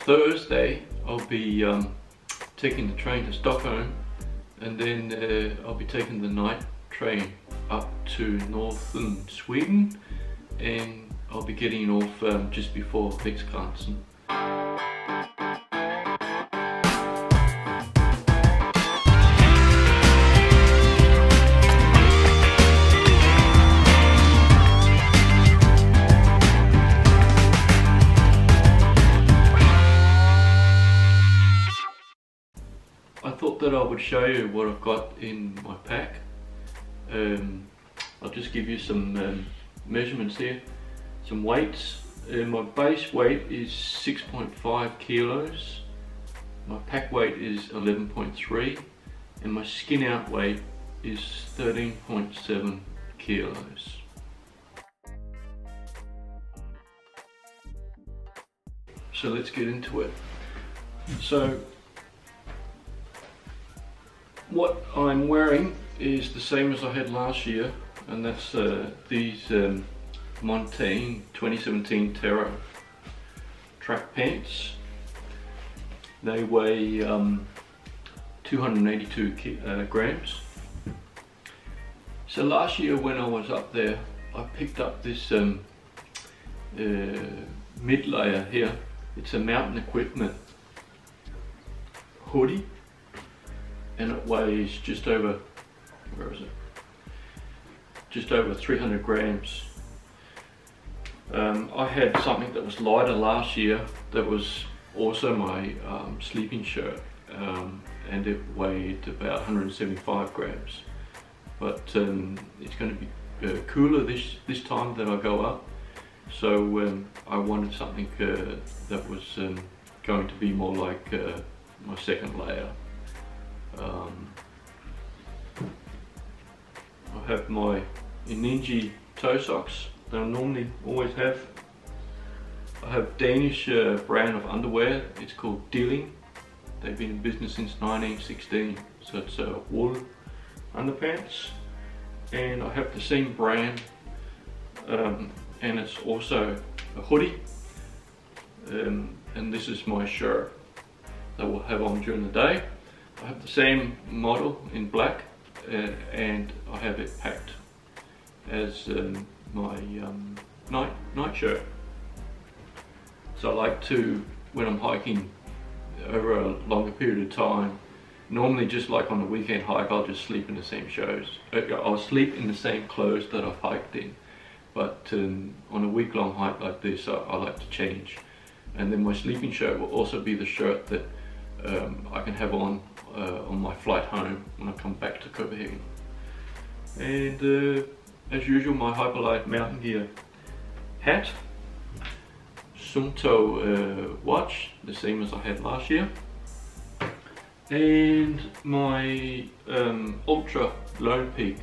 Thursday I'll be taking the train to Stockholm, and then I'll be taking the night train up to northern Sweden, and I'll be getting off just before Riksgränsen. I thought that I would show you what I've got in my pack. I'll just give you some measurements here, some weights. My base weight is 6.5 kilos, my pack weight is 11.3, and my skin out weight is 13.7 kilos. So let's get into it. So what I'm wearing is the same as I had last year, and that's these Montaigne 2017 Terra track pants. They weigh 282 grams. So last year when I was up there, I picked up this mid layer here. It's a mountain equipment hoodie, and it weighs just over, where is it? Just over 300 grams. I had something that was lighter last year that was also my sleeping shirt, and it weighed about 175 grams. But it's going to be cooler this time that I go up, so I wanted something that was going to be more like my second layer. I have my Ninja toe socks that I normally always have. I have Danish brand of underwear. It's called Dilling. They've been in business since 1916, so it's wool underpants. And I have the same brand, and it's also a hoodie. And this is my shirt that we'll have on during the day. I have the same model in black, and I have it packed as my night shirt. So I like to, when I'm hiking over a longer period of time, normally just like on a weekend hike, I'll just sleep in the same I'll sleep in the same clothes that I've hiked in. But on a week-long hike like this, I like to change. And then my sleeping shirt will also be the shirt that I can have on my flight home when I come back to Copenhagen. And as usual, my Hyperlight mountain gear hat, Sunto watch, the same as I had last year, and my Ultra Lone Peak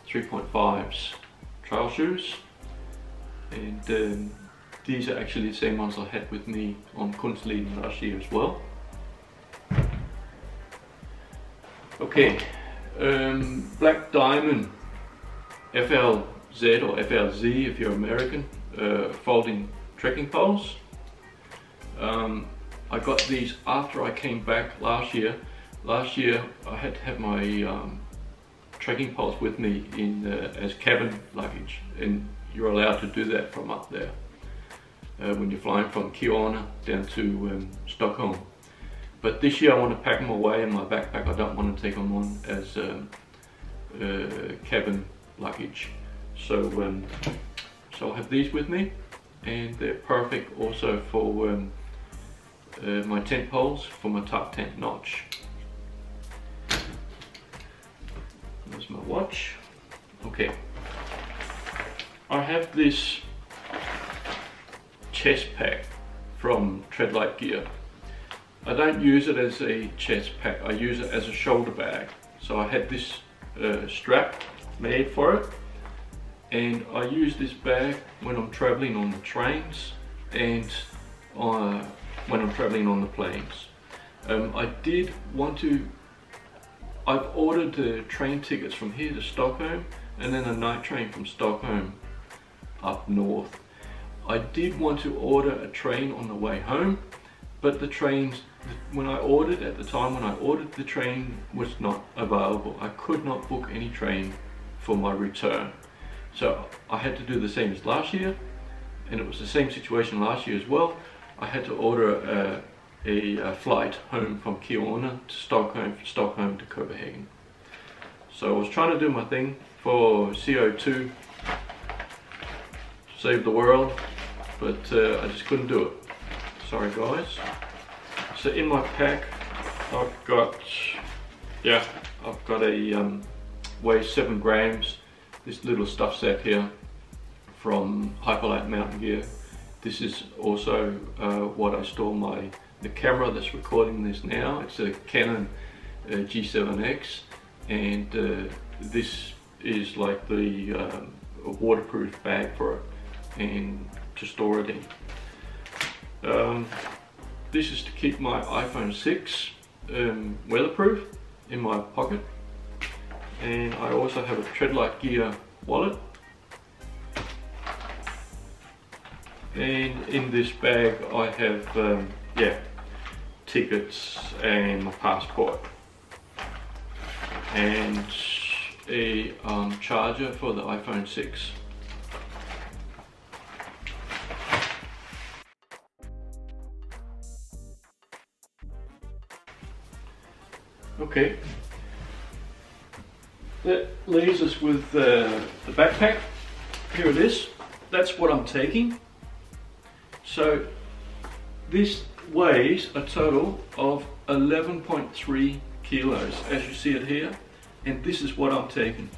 3.5s trail shoes, and these are actually the same ones I had with me on Kunsleden last year as well. Okay, Black Diamond FLZ or FLZ if you're American, folding trekking poles. I got these after I came back last year. Last year I had to have my trekking poles with me in as cabin luggage, and you're allowed to do that from up there when you're flying from Kiruna down to Stockholm. But this year I want to pack them away in my backpack. I don't want to take them on as cabin luggage. So so I have these with me, and they're perfect also for my tent poles for my Tarptent notch. There's my watch. Okay, I have this chest pack from Treadlight Gear. I don't use it as a chest pack, I use it as a shoulder bag. So I had this strap made for it, and I use this bag when I'm traveling on the trains and when I'm traveling on the planes. I've ordered the train tickets from here to Stockholm, and then a night train from Stockholm up north. I did want to order a train on the way home, but the trains, when I ordered, at the time when I ordered, the train was not available. I could not book any train for my return. So I had to do the same as last year, and it was the same situation last year as well. I had to order a flight home from Kiruna to Stockholm, from Stockholm to Copenhagen. So I was trying to do my thing for CO2, save the world, but I just couldn't do it. Sorry guys. So in my pack I've got a weighs 7 grams, this little stuff sack here from Hyperlight Mountain Gear. This is also what I store the camera that's recording this now. It's a Canon G7X, and this is like the waterproof bag for it and to store it in. This is to keep my iPhone 6 weatherproof in my pocket, and I also have a Treadlight Gear wallet, and in this bag I have tickets and my passport and a charger for the iPhone 6. Okay, that leaves us with the backpack. Here it is. That's what I'm taking. So this weighs a total of 11.3 kilos, as you see it here, and this is what I'm taking.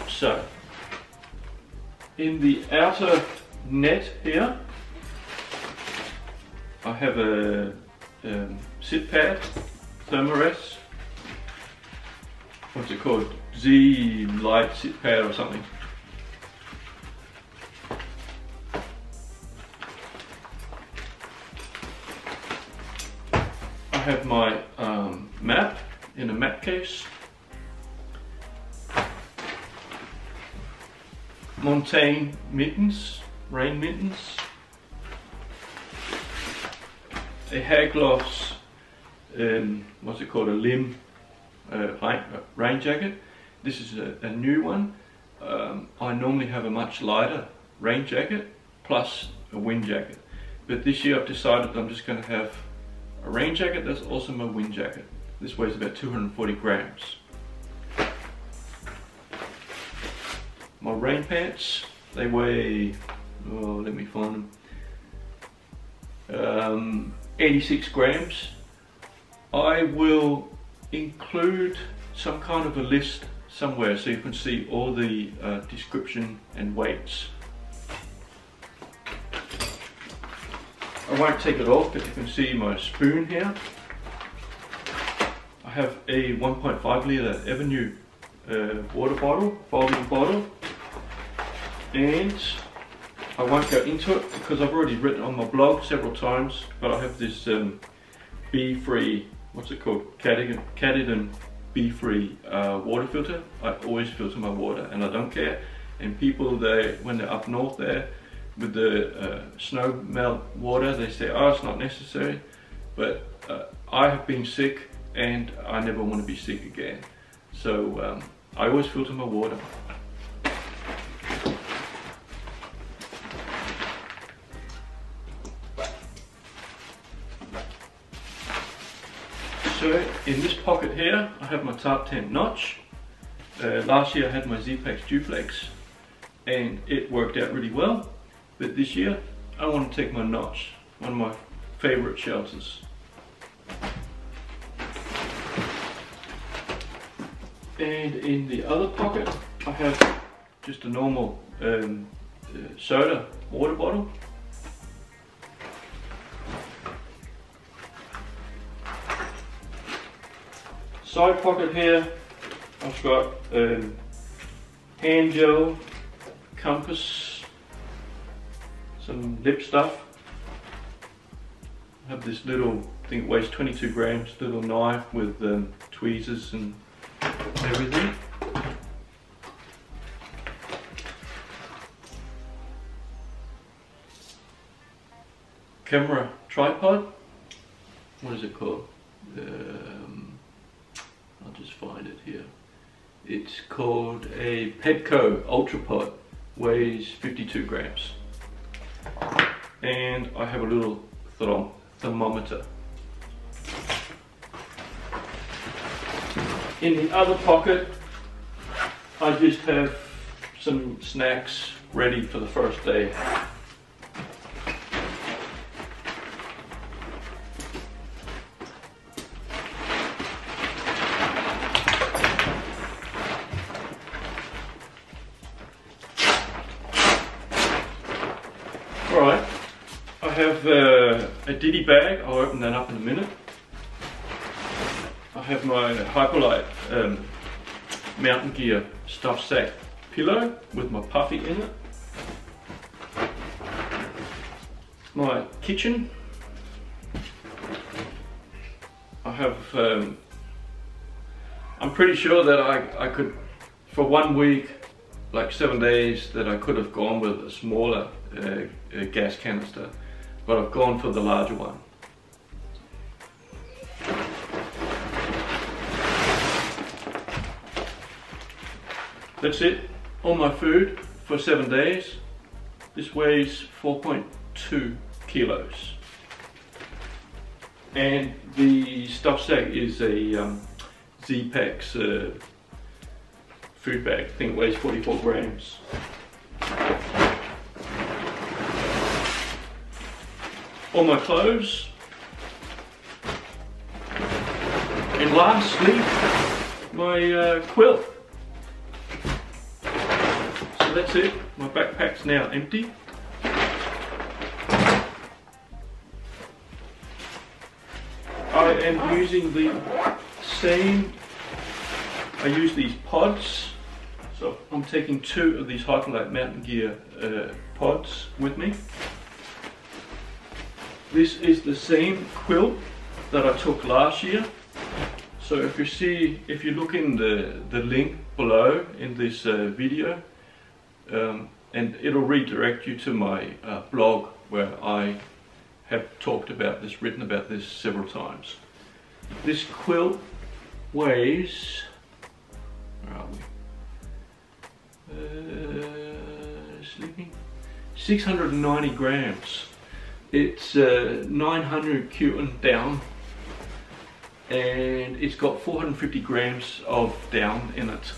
So in the outer net here I have a sit pad, thermarest, what's it called, Z light sit pad or something. I have my map in a map case, montane mittens, rain mittens, a Hägglöfs, what's it called, a limb rain jacket. This is a new one. I normally have a much lighter rain jacket plus a wind jacket, but this year I've decided I'm just going to have a rain jacket that's also my wind jacket. This weighs about 240 grams. My rain pants, they weigh, oh, let me find them, 86 grams. I will include some kind of a list somewhere so you can see all the description and weights. I won't take it off, but you can see my spoon here. I have a 1.5 litre Avenue water bottle, folding bottle, and I won't go into it because I've already written on my blog several times, but I have this bee-free, what's it called, Katadyn bee-free water filter. I always filter my water and I don't care. And people, when they're up north there with the snow melt water, they say, oh, it's not necessary. But I have been sick and I never want to be sick again. So I always filter my water. So in this pocket here, I have my Tarptent notch. Last year I had my Z-Pax duplex and it worked out really well. But this year, I want to take my notch, one of my favorite shelters. And in the other pocket, I have just a normal soda water bottle. Side pocket here, I've got hand gel, compass, some lip stuff. I have this little, I think it weighs 22 grams, little knife with tweezers and everything. camera tripod. What is it called? I'll just find it here. It's called a Petco Ultrapod, weighs 52 grams. And I have a little thermometer. In the other pocket, I just have some snacks ready for the first day. Alright, I have a ditty bag. I'll open that up in a minute. I have my Hyperlight Mountain Gear stuffed sack pillow with my puffy in it. My kitchen. I have, I'm pretty sure that I could, for 1 week, like 7 days, that I could have gone with a smaller gas canister, but I've gone for the larger one. That's it, all my food for 7 days. This weighs 4.2 kilos. And the stuffed sack is a Z-Packs food bag. I think it weighs 44 grams. All my clothes. And lastly, my quilt. So that's it. My backpack's now empty. I am using the same, I use these pods. So I'm taking 2 of these Hyperlight Mountain Gear pods with me. This is the same quilt that I took last year. So if you look in the link below in this video, and it'll redirect you to my blog where I have talked about this, written about this several times. This quilt weighs, where are we? Sleeping? 690 grams. It's 900 Q down, and it's got 450 grams of down in it.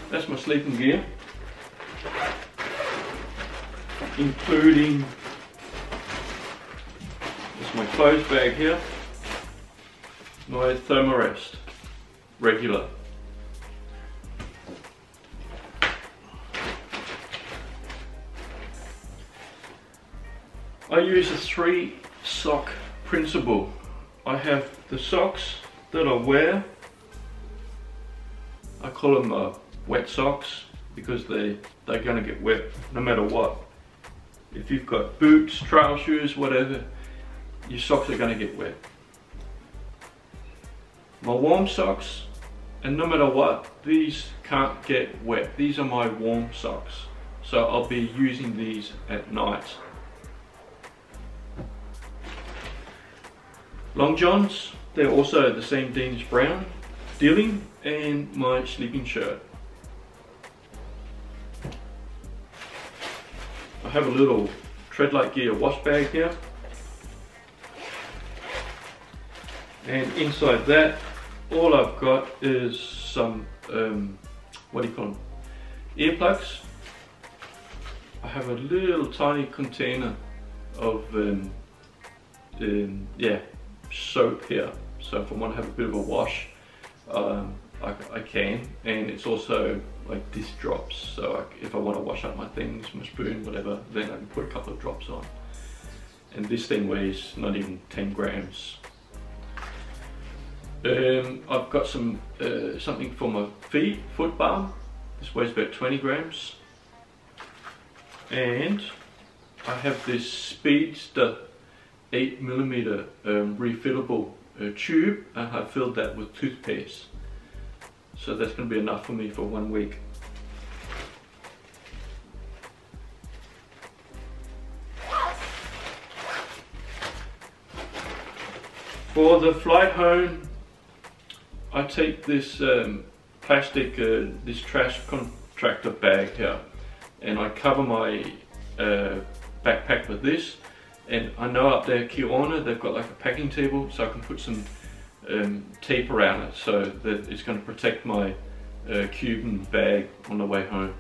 That's my sleeping gear, including this my clothes bag here, my Thermarest regular. I use a 3 sock principle. I have the socks that I wear. I call them wet socks because they're going to get wet no matter what. If you've got boots, trail shoes, whatever, your socks are going to get wet. My warm socks, and no matter what, these can't get wet. These are my warm socks, so I'll be using these at night. Long johns, they're also the same Dean's brown dealing, and my sleeping shirt. I have a little Treadlight Gear wash bag here, and inside that all I've got is some what do you call them, earplugs. I have a little tiny container of yeah, soap here, so if I want to have a bit of a wash, I can, and it's also like disc drops, so if I want to wash up my things, my spoon, whatever, then I can put a couple of drops on. And this thing weighs not even 10 grams. I've got some something for my feet, foot balm. This weighs about 20 grams. And I have this Speedster 8mm refillable tube, and I filled that with toothpaste. so that's going to be enough for me for 1 week. For the flight home, I take this plastic, this trash contractor bag here, and I cover my backpack with this. And I know up there, Kiona, they've got like a packing table, so I can put some tape around it so that it's going to protect my Cuban bag on the way home.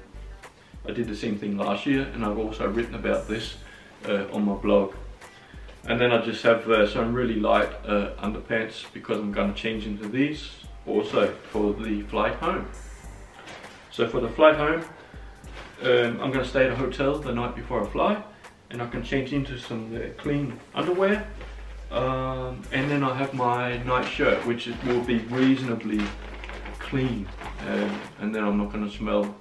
I did the same thing last year, and I've also written about this on my blog. And then I just have some really light underpants because I'm going to change into these also for the flight home. So for the flight home, I'm going to stay at a hotel the night before I fly, and I can change into some clean underwear. And then I have my night shirt, which will be reasonably clean, and then I'm not going to smell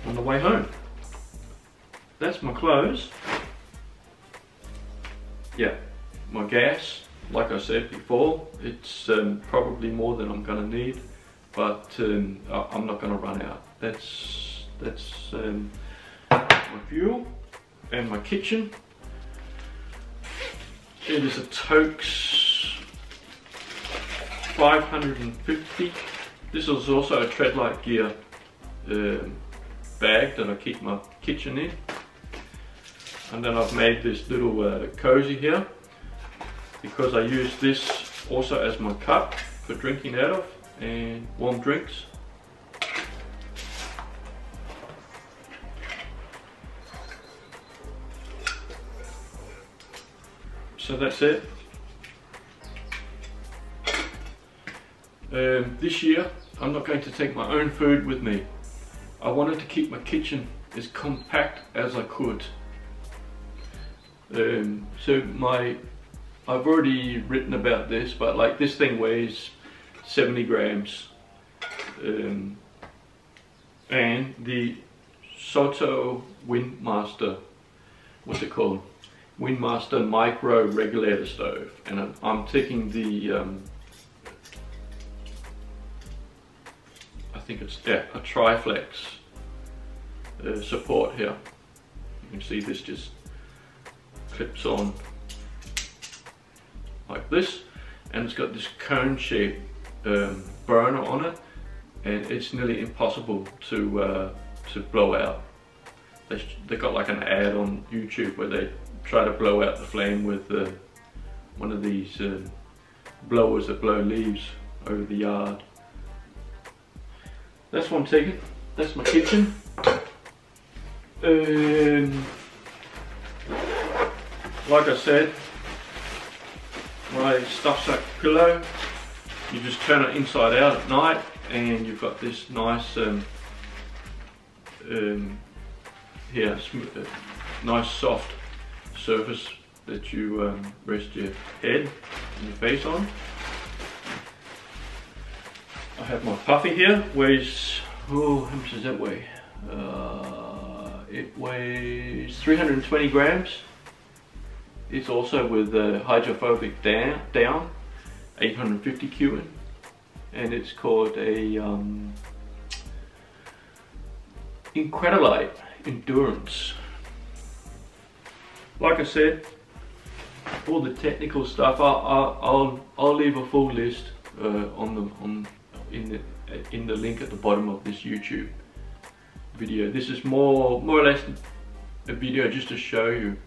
on the way home. That's my clothes. Yeah, my gas, like I said before, it's probably more than I'm going to need, but I'm not going to run out. That's my fuel and my kitchen. It is a Tokes 550. This is also a Treadlight Gear bag that I keep my kitchen in. And then I've made this little cozy here because I use this also as my cup for drinking out of and warm drinks. So that's it. This year I'm not going to take my own food with me. I wanted to keep my kitchen as compact as I could. I've already written about this, but like this thing weighs 70 grams. And the Soto Windmaster, what's it called? Windmaster Micro Regulator Stove. And I'm taking the, I think it's a Triflex support here. You can see this just clips on like this, and it's got this cone shaped burner on it, and it's nearly impossible to blow out. They got like an ad on YouTube where they try to blow out the flame with one of these blowers that blow leaves over the yard. That's what I'm taking. That's my kitchen. Like I said, my stuff sack pillow, you just turn it inside out at night, and you've got this nice nice soft surface that you rest your head and your face on. I have my puffy here, weighs, oh, how much does that weigh? It weighs 320 grams. It's also with hydrophobic down, 850 Cuban, and it's called a Incredilite Endurance. Like I said, all the technical stuff, I'll leave a full list in the link at the bottom of this YouTube video. This is more or less a video just to show you,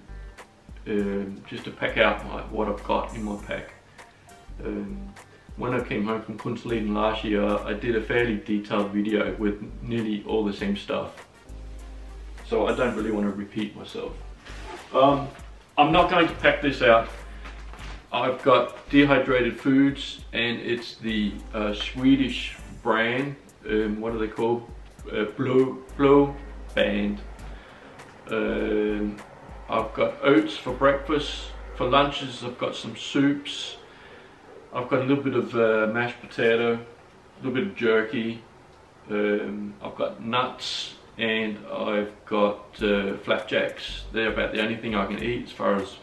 just to pack out what I've got in my pack. When I came home from Kunsleden last year, I did a fairly detailed video with nearly all the same stuff, so I don't really want to repeat myself. I'm not going to pack this out. I've got dehydrated foods, and it's the Swedish brand, what are they called? Blue Band. I've got oats for breakfast. For lunches I've got some soups. I've got a little bit of mashed potato, a little bit of jerky. I've got nuts, and I've got flapjacks. They're about the only thing I can eat as far as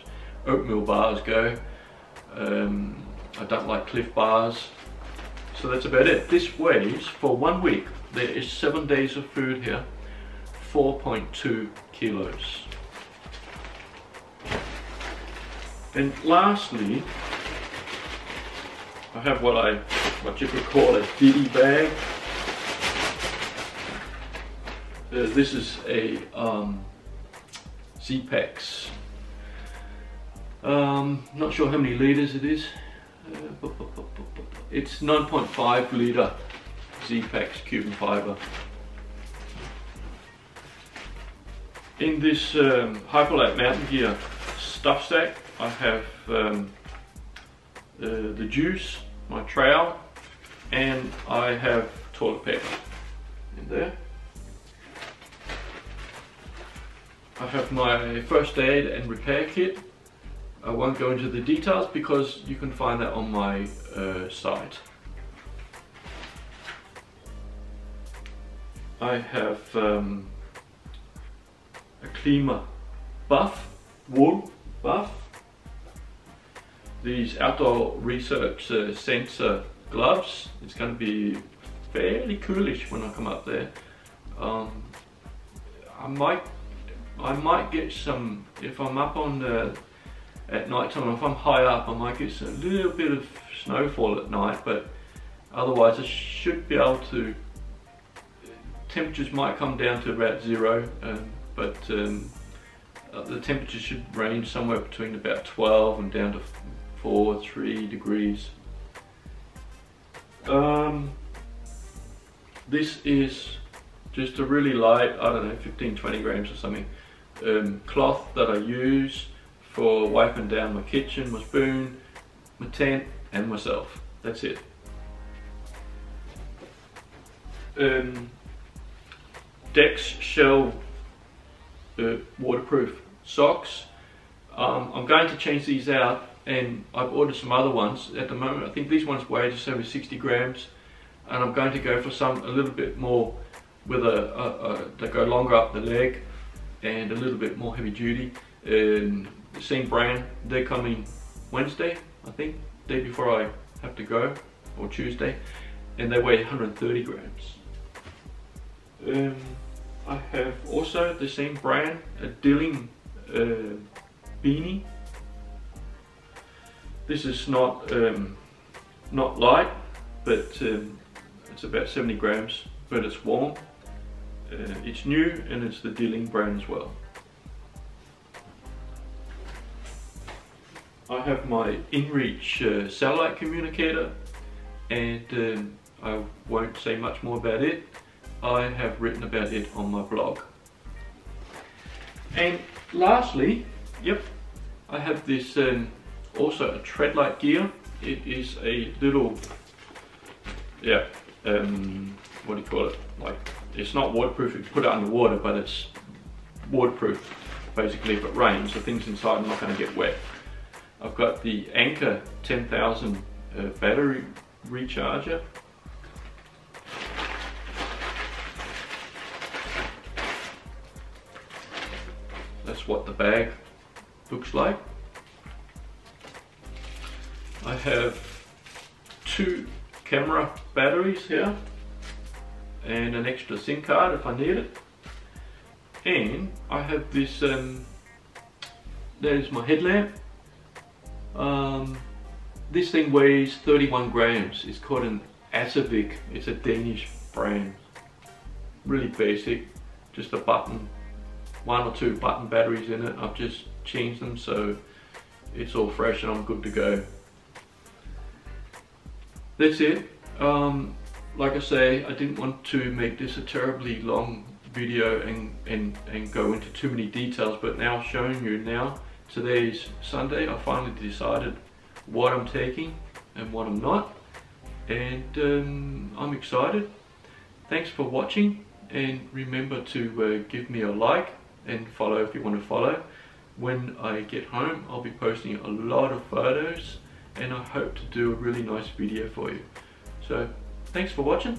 oatmeal bars go. I don't like Cliff bars, So that's about it. This weighs, for 1 week, there is 7 days of food here, 4.2 kilos. And lastly, I have what you could call a ditty bag. This is a Z-Packs. Not sure how many litres it is. It's 9.5 litre Z-Packs carbon fibre. In this Hyperlap mountain gear stuff sack, I have the juice, my trowel, and I have toilet paper in there. I have my first aid and repair kit. I won't go into the details because you can find that on my site. I have a Klima buff, wool buff. These outdoor research sensor gloves. It's going to be fairly coolish when I come up there. I might get some, if I'm up on at night time, if I'm high up, I might get a little bit of snowfall at night, but otherwise I should be able to, temperatures might come down to about 0, but the temperature should range somewhere between about 12 and down to 3 degrees. This is just a really light, I don't know, 15-20 grams or something, cloth that I use for wiping down my kitchen, my spoon, my tent and myself. That's it. Dex Shell waterproof socks. I'm going to change these out, and I've ordered some other ones. At the moment I think these ones weigh just over 60 grams, and I'm going to go for some a little bit more with that go longer up the leg and a little bit more heavy duty. The same brand. They're coming Wednesday, I think, day before I have to go, or Tuesday, and they weigh 130 grams. I have also the same brand, a Dilling beanie. This is not light, but it's about 70 grams, but it's warm. It's new, and it's the Dilling brand as well. I have my InReach satellite communicator, and I won't say much more about it. I have written about it on my blog. And lastly, yep, I have this also a treadlight gear. It is a little, yeah, what do you call it? Like, it's not waterproof. You can put it underwater, but it's waterproof basically if it rains, so things inside are not going to get wet. I've got the Anker 10,000 battery recharger. That's what the bag looks like. I have 2 camera batteries here and an extra SIM card if I need it. And I have this, that is my headlamp. This thing weighs 31 grams. It's called an Abisko. It's a Danish brand. Really basic, just a button, 1 or 2 button batteries in it. I've just changed them so it's all fresh and I'm good to go. That's it. Like I say, I didn't want to make this a terribly long video and go into too many details, but now showing you now, today's Sunday, I finally decided what I'm taking and what I'm not, and I'm excited. Thanks for watching, and remember to give me a like and follow if you want to follow. When I get home, I'll be posting a lot of photos, and I hope to do a really nice video for you. So thanks for watching.